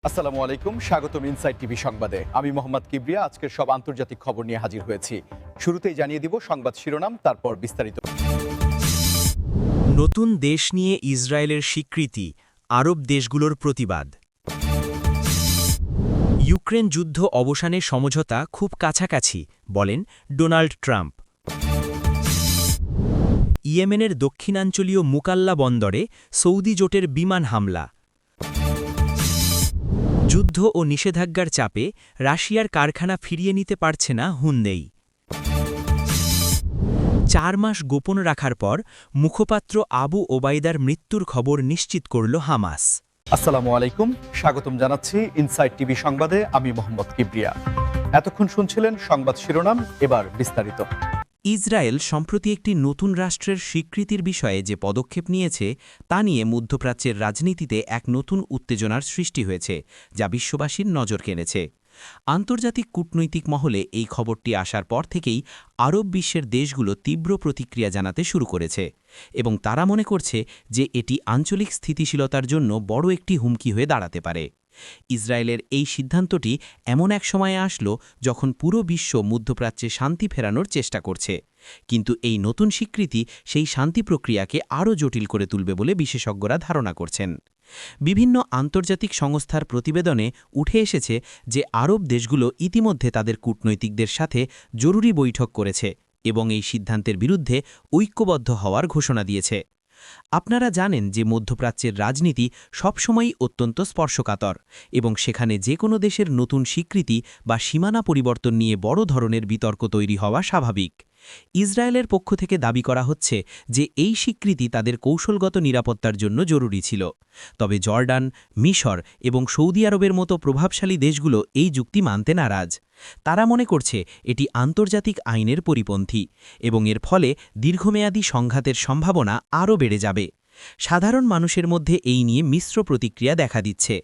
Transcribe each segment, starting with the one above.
আসসালামু আলাইকুম, স্বাগতম ইনসাইড টিভি সংবাদে। আমি মোহাম্মদ কিবরিয়া আজকের সব আন্তর্জাতিক খবর নিয়ে হাজির হয়েছি। শুরুতেই জানিয়ে দিব সংবাদ শিরোনাম, তারপর বিস্তারিত। নতুন দেশ নিয়ে ইসরায়েলের স্বীকৃতি, আরব দেশগুলোর প্রতিবাদ। ইউক্রেন যুদ্ধ অবসানের সমঝোতা খুব কাছাকাছি, বলেন ডোনাল্ড ট্রাম্প। ইয়েমেনের দক্ষিণাঞ্চলীয় মুকাল্লা বন্দরে সৌদি জোটের বিমান হামলা। যুদ্ধ ও নিষেধাজ্ঞার চাপে রাশিয়ার কারখানা ফিরিয়ে নিতে পারছে না হুন্দেই। 4 মাস গোপন রাখার পর মুখপাত্র আবু ওবায়দার মৃত্যুর খবর নিশ্চিত করল হামাস। আসসালামু আলাইকুম, স্বাগতম জানাচ্ছি ইনসাইড টিভি সংবাদে। আমি মোহাম্মদ কিবরিয়া। এতক্ষণ শুনছিলেন সংবাদ শিরোনাম, এবার বিস্তারিত। ইসরায়েল সম্প্রতি একটি নতুন রাষ্ট্রের স্বীকৃতির বিষয়ে যে পদক্ষেপ নিয়েছে তা নিয়ে মধ্যপ্রাচ্যের রাজনীতিতে এক নতুন উত্তেজনার সৃষ্টি হয়েছে, যা বিশ্ববাসীর নজর কেড়েছে। আন্তর্জাতিক কূটনৈতিক মহলে এই খবরটি আসার পর থেকেই আরব বিশ্বের দেশগুলো তীব্র প্রতিক্রিয়া জানাতে শুরু করেছে এবং তারা মনে করছে যে এটি আঞ্চলিক স্থিতিশীলতার জন্য বড় একটি হুমকি হয়ে দাঁড়াতে পারে। ইসরায়েলের এই সিদ্ধান্তটি এমন এক সময়ে আসলো যখন পুরো বিশ্ব মধ্যপ্রাচ্যে শান্তি ফেরানোর চেষ্টা করছে, কিন্তু এই নতুন স্বীকৃতি সেই শান্তি প্রক্রিয়াকে আরও জটিল করে তুলবে বলে বিশেষজ্ঞরা ধারণা করছেন। বিভিন্ন আন্তর্জাতিক সংস্থার প্রতিবেদনে উঠে এসেছে যে আরব দেশগুলো ইতিমধ্যে তাদের কূটনৈতিকদের সাথে জরুরি বৈঠক করেছে এবং এই সিদ্ধান্তের বিরুদ্ধে ঐক্যবদ্ধ হওয়ার ঘোষণা দিয়েছে। আপনারা জানেন যে মধ্যপ্রাচ্যের রাজনীতি সবসময়ই অত্যন্ত স্পর্শকাতর এবং সেখানে যে কোনো দেশের নতুন স্বীকৃতি বা সীমানা পরিবর্তন নিয়ে বড় ধরনের বিতর্ক তৈরি হওয়া স্বাভাবিক। ইসরায়েলের পক্ষ থেকে দাবি করা হচ্ছে যে এই স্বীকৃতি তাদের কৌশলগত নিরাপত্তার জন্য জরুরি ছিল, তবে জর্ডান, মিশর এবং সৌদি আরবের মতো প্রভাবশালী দেশগুলো এই যুক্তি মানতে নারাজ। তারা মনে করছে এটি আন্তর্জাতিক আইনের পরিপন্থী এবং এর ফলে দীর্ঘমেয়াদী সংঘাতের সম্ভাবনা আরও বেড়ে যাবে। সাধারণ মানুষের মধ্যে এই নিয়ে মিশ্র প্রতিক্রিয়া দেখা দিচ্ছে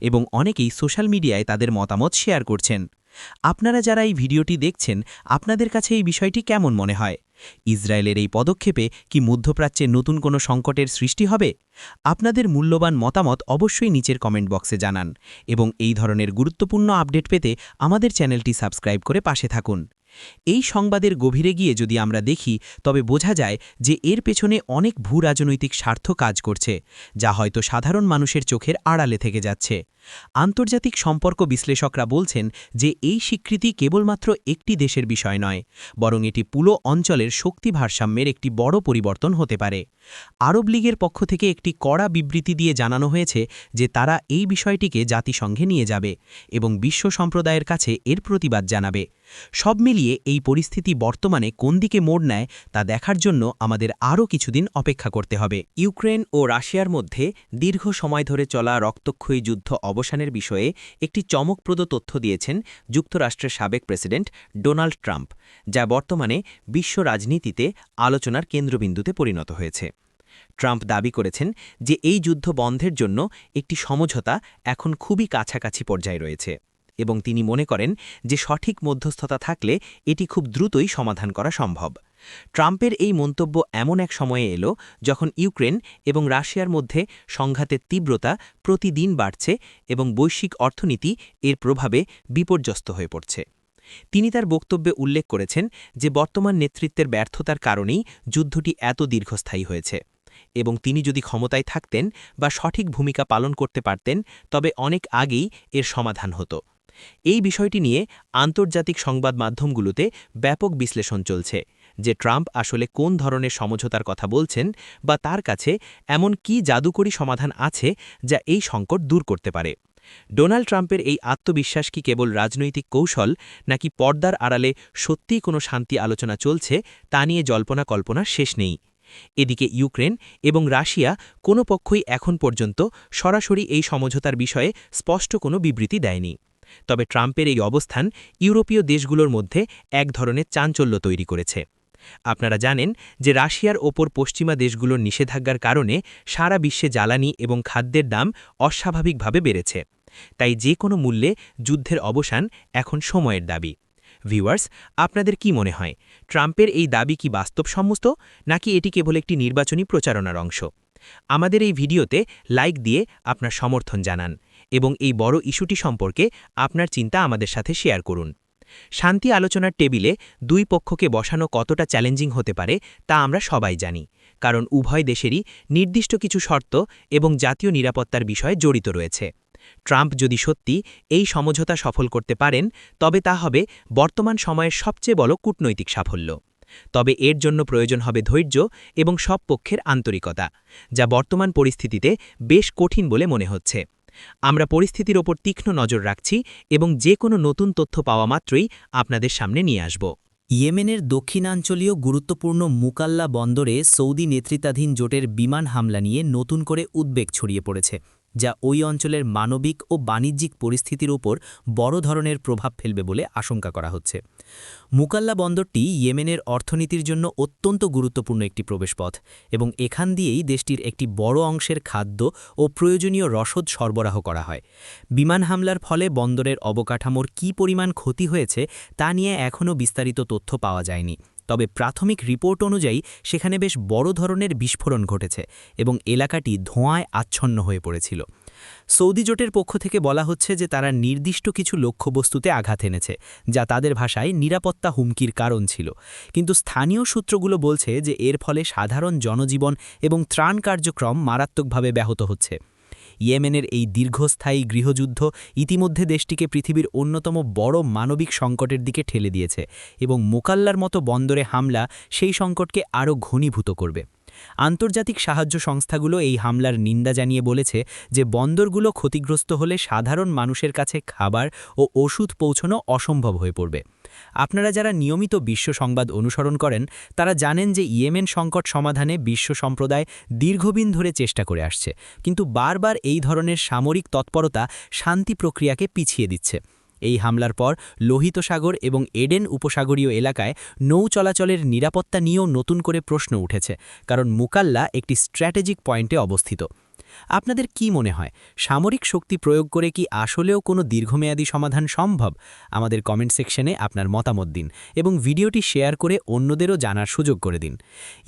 এবং অনেকেই সোশ্যাল মিডিয়ায় তাদের মতামত শেয়ার করছেন। আপনারা যারা এই ভিডিওটি দেখছেন, আপনাদের কাছে এই বিষয়টি কেমন মনে হয়? ইসরায়েলের এই পদক্ষেপে কি মধ্যপ্রাচ্যে নতুন কোনো সংকটের সৃষ্টি হবে? আপনাদের মূল্যবান মতামত অবশ্যই নিচের কমেন্ট বক্সে জানান এবং এই ধরনের গুরুত্বপূর্ণ আপডেট পেতে আমাদের চ্যানেলটি সাবস্ক্রাইব করে পাশে থাকুন। এই সংবাদের গভীরে গিয়ে যদি আমরা দেখি, তবে বোঝা যায় যে এর পেছনে অনেক ভূরাজনৈতিক স্বার্থ কাজ করছে, যা হয়তো সাধারণ মানুষের চোখের আড়ালে থেকে যাচ্ছে। আন্তর্জাতিক সম্পর্ক বিশ্লেষকরা বলছেন যে এই স্বীকৃতি কেবলমাত্র একটি দেশের বিষয় নয়, বরং এটি পুরো অঞ্চলের শক্তি ভারসাম্যের একটি বড় পরিবর্তন হতে পারে। আরব লীগের পক্ষ থেকে একটি কড়া বিবৃতি দিয়ে জানানো হয়েছে যে তারা এই বিষয়টিকে জাতিসংঘে নিয়ে যাবে এবং বিশ্ব সম্প্রদায়ের কাছে এর প্রতিবাদ জানাবে। সব মিলিয়ে এই পরিস্থিতি বর্তমানে কোন দিকে মোড় নেয় তা দেখার জন্য আমাদের আরও কিছুদিন অপেক্ষা করতে হবে। ইউক্রেন ও রাশিয়ার মধ্যে দীর্ঘ সময় ধরে চলা রক্তক্ষয়ী যুদ্ধ অবসানের বিষয়ে একটি চমকপ্রদ তথ্য দিয়েছেন যুক্তরাষ্ট্রের সাবেক প্রেসিডেন্ট ডোনাল্ড ট্রাম্প, যা বর্তমানে বিশ্ব রাজনীতিতে আলোচনার কেন্দ্রবিন্দুতে পরিণত হয়েছে। ট্রাম্প দাবি করেছেন যে এই যুদ্ধ বন্ধের জন্য একটি সমঝোতা এখন খুবই কাছাকাছি পর্যায়ে রয়েছে এবং তিনি মনে করেন যে সঠিক মধ্যস্থতা থাকলে এটি খুব দ্রুতই সমাধান করা সম্ভব। ট্রাম্পের এই মন্তব্য এমন এক সময়ে এলো যখন ইউক্রেন এবং রাশিয়ার মধ্যে সংঘাতের তীব্রতা প্রতিদিন বাড়ছে এবং বৈশ্বিক অর্থনীতি এর প্রভাবে বিপর্যস্ত হয়ে পড়ছে। তিনি তার বক্তব্যে উল্লেখ করেছেন যে বর্তমান নেতৃত্বের ব্যর্থতার কারণেই যুদ্ধটি এত দীর্ঘস্থায়ী হয়েছে এবং তিনি যদি ক্ষমতায় থাকতেন বা সঠিক ভূমিকা পালন করতে পারতেন, তবে অনেক আগেই এর সমাধান হতো। এই বিষয়টি নিয়ে আন্তর্জাতিক সংবাদ মাধ্যমগুলোতে ব্যাপক বিশ্লেষণ চলছে যে ট্রাম্প আসলে কোন ধরনের সমঝোতার কথা বলছেন বা তার কাছে এমন কি জাদুকরী সমাধান আছে যা এই সংকট দূর করতে পারে। ডোনাল্ড ট্রাম্পের এই আত্মবিশ্বাস কি কেবল রাজনৈতিক কৌশল, নাকি পর্দার আড়ালে সত্যিই কোনো শান্তি আলোচনা চলছে তা নিয়ে জল্পনা কল্পনার শেষ নেই। এদিকে ইউক্রেন এবং রাশিয়া কোনো পক্ষই এখন পর্যন্ত সরাসরি এই সমঝোতার বিষয়ে স্পষ্ট কোনো বিবৃতি দেয়নি, তবে ট্রাম্পের এই অবস্থান ইউরোপীয় দেশগুলোর মধ্যে এক ধরনের চাঞ্চল্য তৈরি করেছে। আপনারা জানেন যে রাশিয়ার ওপর পশ্চিমা দেশগুলোর নিষেধাজ্ঞার কারণে সারা বিশ্বে জ্বালানি এবং খাদ্যের দাম অস্বাভাবিকভাবে বেড়েছে, তাই যে কোনো মূল্যে যুদ্ধের অবসান এখন সময়ের দাবি। ভিউয়ার্স, আপনাদের কি মনে হয়, ট্রাম্পের এই দাবি কি বাস্তবসম্মত, নাকি এটি কেবল একটি নির্বাচনী প্রচারণার অংশ? আমাদের এই ভিডিওতে লাইক দিয়ে আপনার সমর্থন জানান এবং এই বড় ইস্যুটি সম্পর্কে আপনার চিন্তা আমাদের সাথে শেয়ার করুন। শান্তি আলোচনার টেবিলে দুই পক্ষকে বসানো কতটা চ্যালেঞ্জিং হতে পারে তা আমরা সবাই জানি, কারণ উভয় দেশেরই নির্দিষ্ট কিছু শর্ত এবং জাতীয় নিরাপত্তার বিষয়ে জড়িত রয়েছে। ট্রাম্প যদি সত্যি এই সমঝোতা সফল করতে পারেন, তবে তা হবে বর্তমান সময়ের সবচেয়ে বড় কূটনৈতিক সাফল্য। তবে এর জন্য প্রয়োজন হবে ধৈর্য এবং সব পক্ষের আন্তরিকতা, যা বর্তমান পরিস্থিতিতে বেশ কঠিন বলে মনে হচ্ছে। আমরা পরিস্থিতির ওপর তীক্ষ্ণ নজর রাখছি এবং যে কোনো নতুন তথ্য পাওয়া মাত্রই আপনাদের সামনে নিয়ে আসব। ইয়েমেনের দক্ষিণাঞ্চলীয় গুরুত্বপূর্ণ মুকাল্লা বন্দরে সৌদি নেতৃত্বাধীন জোটের বিমান হামলা নিয়ে নতুন করে উদ্বেগ ছড়িয়ে পড়েছে, যা ওই অঞ্চলের মানবিক ও বাণিজ্যিক পরিস্থিতির ওপর বড় ধরনের প্রভাব ফেলবে বলে আশঙ্কা করা হচ্ছে। মুকাল্লা বন্দরটি ইয়েমেনের অর্থনীতির জন্য অত্যন্ত গুরুত্বপূর্ণ একটি প্রবেশপথ এবং এখান দিয়েই দেশটির একটি বড় অংশের খাদ্য ও প্রয়োজনীয় রসদ সরবরাহ করা হয়। বিমান হামলার ফলে বন্দরের অবকাঠামোর কী পরিমাণ ক্ষতি হয়েছে তা নিয়ে এখনও বিস্তারিত তথ্য পাওয়া যায়নি, তবে প্রাথমিক রিপোর্ট অনুযায়ী সেখানে বেশ বড় ধরনের বিস্ফোরণ ঘটেছে এবং এলাকাটি ধোঁয়ায় আচ্ছন্ন হয়ে পড়েছিল। সৌদি জোটের পক্ষ থেকে বলা হচ্ছে যে তারা নির্দিষ্ট কিছু লক্ষ্যবস্তুতে আঘাত এনেছে, যা তাদের ভাষায় নিরাপত্তা হুমকির কারণ ছিল, কিন্তু স্থানীয় সূত্রগুলো বলছে যে এর ফলে সাধারণ জনজীবন এবং ত্রাণ কার্যক্রম মারাত্মকভাবে ব্যাহত হচ্ছে। ইয়েমেনের এই দীর্ঘস্থায়ী গৃহযুদ্ধ ইতিমধ্যে দেশটিকে পৃথিবীর অন্যতম বড় মানবিক সংকটের দিকে ঠেলে দিয়েছে এবং মোকাল্লার মতো বন্দরে হামলা সেই সংকটকে আরও ঘনীভূত করবে। আন্তর্জাতিক সাহায্য সংস্থাগুলো এই হামলার নিন্দা জানিয়ে বলেছে যে বন্দরগুলো ক্ষতিগ্রস্ত হলে সাধারণ মানুষের কাছে খাবার ও ওষুধ পৌঁছানো অসম্ভব হয়ে পড়বে। আপনারা যারা নিয়মিত বিশ্ব সংবাদ অনুসরণ করেন তারা জানেন যে ইয়েমেন সংকট সমাধানে বিশ্ব সম্প্রদায় দীর্ঘদিন ধরে চেষ্টা করে আসছে, কিন্তু বারবার এই ধরনের সামরিক তৎপরতা শান্তি প্রক্রিয়াকে পিছিয়ে দিচ্ছে। এই হামলার পর লোহিত সাগর এবং এডেন উপসাগরীয় এলাকায় নৌ চলাচলের নিরাপত্তা নিয়েও নতুন করে প্রশ্ন উঠেছে, কারণ মুকাল্লা একটি স্ট্র্যাটেজিক পয়েন্টে অবস্থিত। আপনাদের কি মনে হয়, সামরিক শক্তি প্রয়োগ করে কি আসলেও কোনো দীর্ঘমেয়াদী সমাধান সম্ভব? আমাদের কমেন্ট সেকশনে আপনার মতামত দিন এবং ভিডিওটি শেয়ার করে অন্যদেরও জানার সুযোগ করে দিন।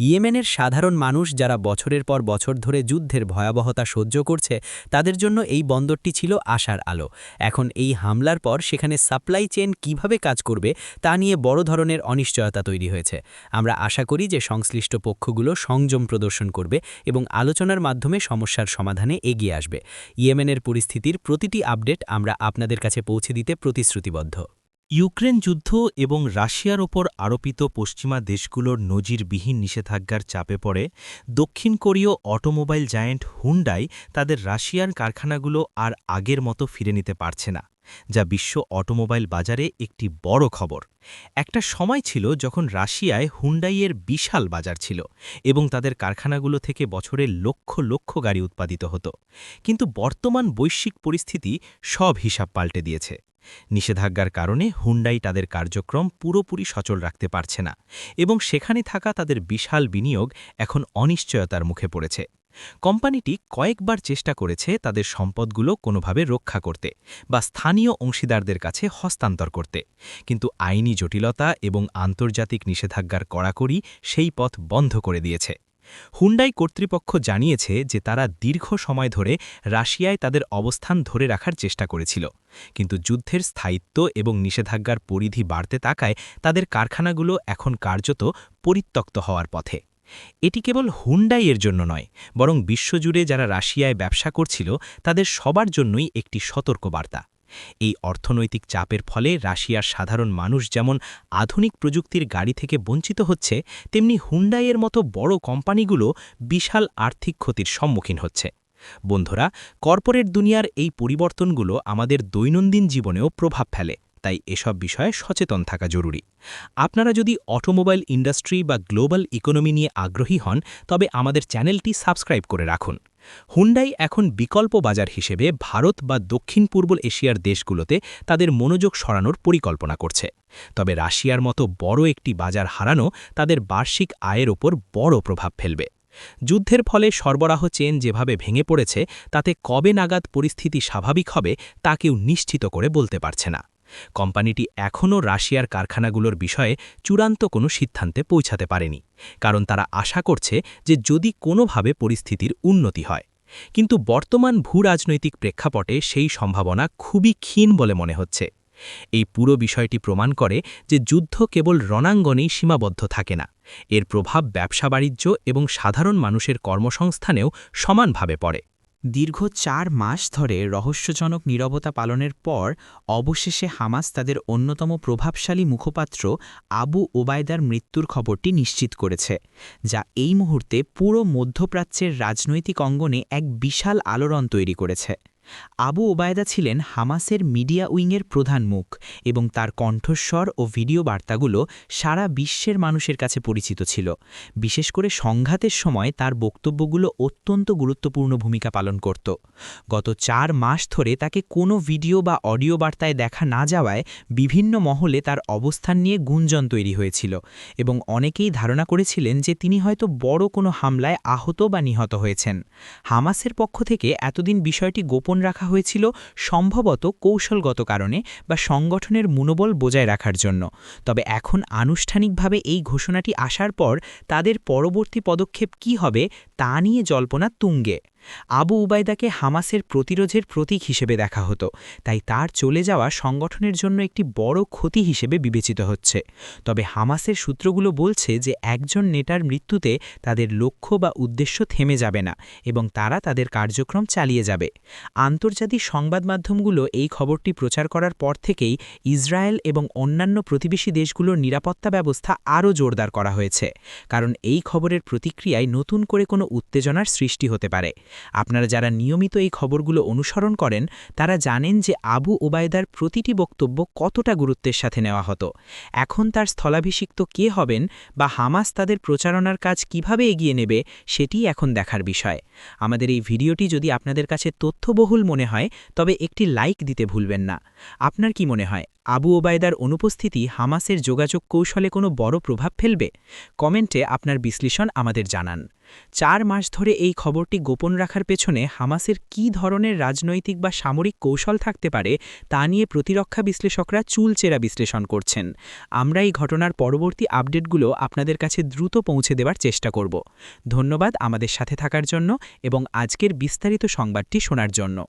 ইয়েমেনের সাধারণ মানুষ যারা বছরের পর বছর ধরে যুদ্ধের ভয়াবহতা সহ্য করছে, তাদের জন্য এই বন্দরটি ছিল আশার আলো। এখন এই হামলার পর সেখানে সাপ্লাই চেইন কিভাবে কাজ করবে তা নিয়ে বড় ধরনের অনিশ্চয়তা তৈরি হয়েছে। আমরা আশা করি যে সংশ্লিষ্ট পক্ষগুলো সংযম প্রদর্শন করবে এবং আলোচনার মাধ্যমে সমস্যার সমাধানে এগিয়ে আসবে। ইয়েমেনের পরিস্থিতির প্রতিটি আপডেট আমরা আপনাদের কাছে পৌঁছে দিতে প্রতিশ্রুতিবদ্ধ। ইউক্রেন যুদ্ধ এবং রাশিয়ার ওপর আরোপিত পশ্চিমা দেশগুলোর নজিরবিহীন নিষেধাজ্ঞার চাপে পড়ে দক্ষিণ কোরীয় অটোমোবাইল জায়ান্ট হুন্ডাই তাদের রাশিয়ার কারখানাগুলো আর আগের মতো ফিরে নিতে পারছে না, যা বিশ্ব অটোমোবাইল বাজারে একটি বড় খবর। একটা সময় ছিল যখন রাশিয়ায় হুন্ডাইয়ের বিশাল বাজার ছিল এবং তাদের কারখানাগুলো থেকে বছরে লক্ষ লক্ষ গাড়ি উৎপাদিত হতো, কিন্তু বর্তমান বৈশ্বিক পরিস্থিতি সব হিসাব পাল্টে দিয়েছে। নিষেধাজ্ঞার কারণে হুন্ডাই তাদের কার্যক্রম পুরোপুরি সচল রাখতে পারছে না এবং সেখানে থাকা তাদের বিশাল বিনিয়োগ এখন অনিশ্চয়তার মুখে পড়েছে। কোম্পানিটি কয়েকবার চেষ্টা করেছে তাদের সম্পদগুলো কোনোভাবে রক্ষা করতে বা স্থানীয় অংশীদারদের কাছে হস্তান্তর করতে, কিন্তু আইনি জটিলতা এবং আন্তর্জাতিক নিষেধাজ্ঞার কড়াকড়ি সেই পথ বন্ধ করে দিয়েছে। হুন্ডাই কর্তৃপক্ষ জানিয়েছে যে তারা দীর্ঘ সময় ধরে রাশিয়ায় তাদের অবস্থান ধরে রাখার চেষ্টা করেছিল, কিন্তু যুদ্ধের স্থায়িত্ব এবং নিষেধাজ্ঞার পরিধি বাড়তে থাকায় তাদের কারখানাগুলো এখন কার্যত পরিত্যক্ত হওয়ার পথে। এটি কেবল হুন্ডাইয়ের জন্য নয়, বরং বিশ্বজুড়ে যারা রাশিয়ায় ব্যবসা করছিল তাদের সবার জন্যই একটি সতর্কবার্তা। এই অর্থনৈতিক চাপের ফলে রাশিয়ার সাধারণ মানুষ যেমন আধুনিক প্রযুক্তির গাড়ি থেকে বঞ্চিত হচ্ছে, তেমনি হুন্ডাইয়ের মতো বড় কোম্পানিগুলো বিশাল আর্থিক ক্ষতির সম্মুখীন হচ্ছে। বন্ধুরা, কর্পোরেট দুনিয়ার এই পরিবর্তনগুলো আমাদের দৈনন্দিন জীবনেও প্রভাব ফেলে, তাই এসব বিষয়ে সচেতন থাকা জরুরি। আপনারা যদি অটোমোবাইল ইন্ডাস্ট্রি বা গ্লোবাল ইকোনমি নিয়ে আগ্রহী হন, তবে আমাদের চ্যানেলটি সাবস্ক্রাইব করে রাখুন। হুন্ডাই এখন বিকল্প বাজার হিসেবে ভারত বা দক্ষিণ পূর্ব এশিয়ার দেশগুলোতে তাদের মনোযোগ সরানোর পরিকল্পনা করছে, তবে রাশিয়ার মতো বড় একটি বাজার হারানো তাদের বার্ষিক আয়ের ওপর বড় প্রভাব ফেলবে। যুদ্ধের ফলে সরবরাহ চেইন যেভাবে ভেঙে পড়েছে, তাতে কবে নাগাদ পরিস্থিতি স্বাভাবিক হবে তা কেউ নিশ্চিত করে বলতে পারছে না। কোম্পানিটি এখনও রাশিয়ার কারখানাগুলোর বিষয়ে চূড়ান্ত কোনো সিদ্ধান্তে পৌঁছাতে পারেনি, কারণ তারা আশা করছে যে যদি কোনোভাবে পরিস্থিতির উন্নতি হয়, কিন্তু বর্তমান ভূরাজনৈতিক প্রেক্ষাপটে সেই সম্ভাবনা খুবই ক্ষীণ বলে মনে হচ্ছে। এই পুরো বিষয়টি প্রমাণ করে যে যুদ্ধ কেবল রণাঙ্গনেই সীমাবদ্ধ থাকে না, এর প্রভাব ব্যবসা বাণিজ্য এবং সাধারণ মানুষের কর্মসংস্থানেও সমানভাবে পড়ে। দীর্ঘ ৪ মাস ধরে রহস্যজনক নীরবতা পালনের পর অবশেষে হামাস তাদের অন্যতম প্রভাবশালী মুখপাত্র আবু ওবায়দার মৃত্যুর খবরটি নিশ্চিত করেছে, যা এই মুহূর্তে পুরো মধ্যপ্রাচ্যের রাজনৈতিক অঙ্গনে এক বিশাল আলোড়ন তৈরি করেছে। আবু ওবায়দা ছিলেন হামাসের মিডিয়া উইংয়ের প্রধান মুখ এবং তার কণ্ঠস্বর ও ভিডিও বার্তাগুলো সারা বিশ্বের মানুষের কাছে পরিচিত ছিল। বিশেষ করে সংঘাতের সময় তার বক্তব্যগুলো অত্যন্ত গুরুত্বপূর্ণ ভূমিকা পালন করত। গত ৪ মাস ধরে তাকে কোনো ভিডিও বা অডিও বার্তায় দেখা না যাওয়ায় বিভিন্ন মহলে তার অবস্থান নিয়ে গুঞ্জন তৈরি হয়েছিল এবং অনেকেই ধারণা করেছিলেন যে তিনি হয়তো বড় কোনো হামলায় আহত বা নিহত হয়েছেন। হামাসের পক্ষ থেকে এতদিন বিষয়টি গোপন রাখা হয়েছিল, সম্ভবত কৌশলগত কারণে বা সংগঠনের মনোবল বজায় রাখার জন্য। তবে এখন আনুষ্ঠানিকভাবে এই ঘোষণাটি আসার পর তাদের পরবর্তী পদক্ষেপ কী হবে তা নিয়ে জল্পনা তুঙ্গে। আবু উবায়দাকে হামাসের প্রতিরোধের প্রতীক হিসেবে দেখা হতো, তাই তার চলে যাওয়া সংগঠনের জন্য একটি বড় ক্ষতি হিসেবে বিবেচিত হচ্ছে। তবে হামাসের সূত্রগুলো বলছে যে একজন নেতার মৃত্যুতে তাদের লক্ষ্য বা উদ্দেশ্য থেমে যাবে না এবং তারা তাদের কার্যক্রম চালিয়ে যাবে। আন্তর্জাতিক সংবাদ মাধ্যমগুলো এই খবরটি প্রচার করার পর থেকেই ইসরায়েল এবং অন্যান্য প্রতিবেশী দেশগুলোর নিরাপত্তা ব্যবস্থা আরও জোরদার করা হয়েছে, কারণ এই খবরের প্রতিক্রিয়ায় নতুন করে কোনো উত্তেজনার সৃষ্টি হতে পারে। আপনারা যারা নিয়মিত এই খবরগুলো অনুসরণ করেন তারা জানেন যে আবু ওবায়দার প্রতিটি বক্তব্য কতটা গুরুত্বের সাথে নেওয়া হতো। এখন তার স্থলাভিষিক্ত কে হবেন বা হামাস তাদের প্রচারণার কাজ কিভাবে এগিয়ে নেবে সেটি এখন দেখার বিষয়। আমাদের এই ভিডিওটি যদি আপনাদের কাছে তথ্যবহুল মনে হয় তবে একটি লাইক দিতে ভুলবেন না। আপনার কি মনে হয় আবু ওবায়দার অনুপস্থিতি হামাসের যোগাযোগ কৌশলে কোনো বড় প্রভাব ফেলবে? কমেন্টে আপনার বিশ্লেষণ আমাদের জানান। ৪ মাস ধরে এই খবরটি গোপন রাখার পেছনে হামাসের কী ধরনের রাজনৈতিক বা সামরিক কৌশল থাকতে পারে তা নিয়ে প্রতিরক্ষা বিশ্লেষকরা চুলচেরা বিশ্লেষণ করছেন। আমরা এই ঘটনার পরবর্তী আপডেটগুলো আপনাদের কাছে দ্রুত পৌঁছে দেওয়ার চেষ্টা করব। ধন্যবাদ আমাদের সাথে থাকার জন্য এবং আজকের বিস্তারিত সংবাদটি শোনার জন্য।